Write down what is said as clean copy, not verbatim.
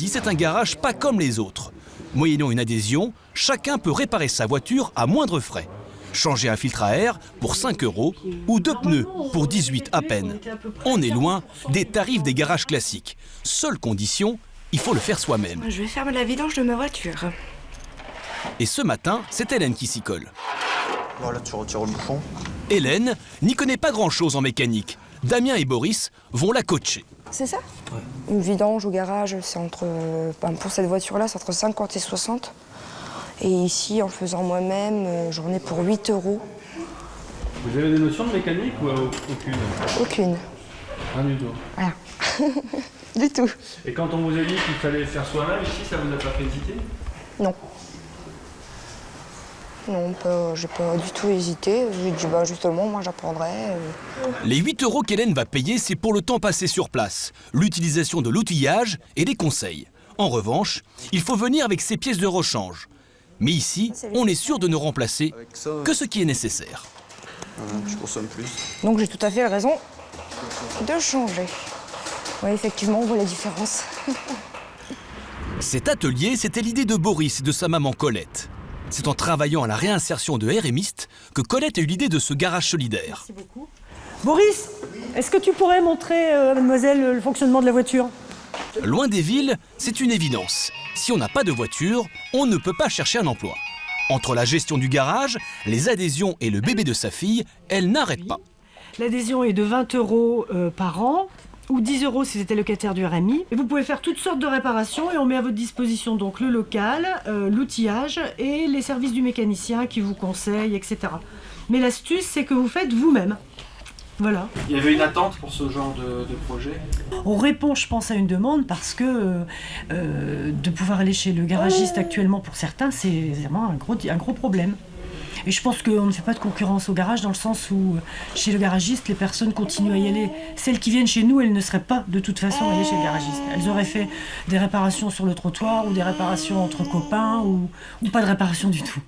Ici, c'est un garage pas comme les autres. Moyennant une adhésion, chacun peut réparer sa voiture à moindre frais. Changer un filtre à air pour 5 € ou 2 pneus pour 18 à peine. On est loin des tarifs des garages classiques. Seule condition, il faut le faire soi-même. Je vais faire la vidange de ma voiture. Et ce matin, c'est Hélène qui s'y colle. Voilà, tu retires le bouchon. Hélène n'y connaît pas grand-chose en mécanique. Damien et Boris vont la coacher. C'est ça? Ouais. Une vidange au garage, c'est entre, pour cette voiture-là, c'est entre 50 et 60. Et ici, en faisant moi-même, j'en ai pour 8 €. Vous avez des notions de mécanique ou aucune? Aucune. Rien du tout. Voilà. Du tout. Et quand on vous a dit qu'il fallait faire soi-même ici, ça vous a pas fait hésiter? Non. Non, j'ai pas du tout hésité. J'ai dit, justement, moi j'apprendrai. Les 8 € qu'Hélène va payer, c'est pour le temps passé sur place, l'utilisation de l'outillage et les conseils. En revanche, il faut venir avec ses pièces de rechange. Mais ici, on est sûr de ne remplacer que ce qui est nécessaire. Je consomme plus. Donc j'ai tout à fait raison de changer. Oui, effectivement, on voit la différence. Cet atelier, c'était l'idée de Boris et de sa maman Colette. C'est en travaillant à la réinsertion de RMistes que Colette a eu l'idée de ce garage solidaire. Merci beaucoup. Boris, est-ce que tu pourrais montrer à mademoiselle le fonctionnement de la voiture? Loin des villes, c'est une évidence. Si on n'a pas de voiture, on ne peut pas chercher un emploi. Entre la gestion du garage, les adhésions et le bébé de sa fille, elle n'arrête pas. L'adhésion est de 20 € par an, ou 10 € si vous êtes locataire du RMI. Et vous pouvez faire toutes sortes de réparations et on met à votre disposition donc le local, l'outillage et les services du mécanicien qui vous conseille, etc. Mais l'astuce, c'est que vous faites vous-même. Voilà. Il y avait une attente pour ce genre de projet? On répond, je pense, à une demande parce que de pouvoir aller chez le garagiste actuellement, pour certains, c'est vraiment un gros problème. Et je pense qu'on ne fait pas de concurrence au garage dans le sens où chez le garagiste, les personnes continuent à y aller. Celles qui viennent chez nous, elles ne seraient pas de toute façon allées chez le garagiste. Elles auraient fait des réparations sur le trottoir ou des réparations entre copains ou pas de réparation du tout.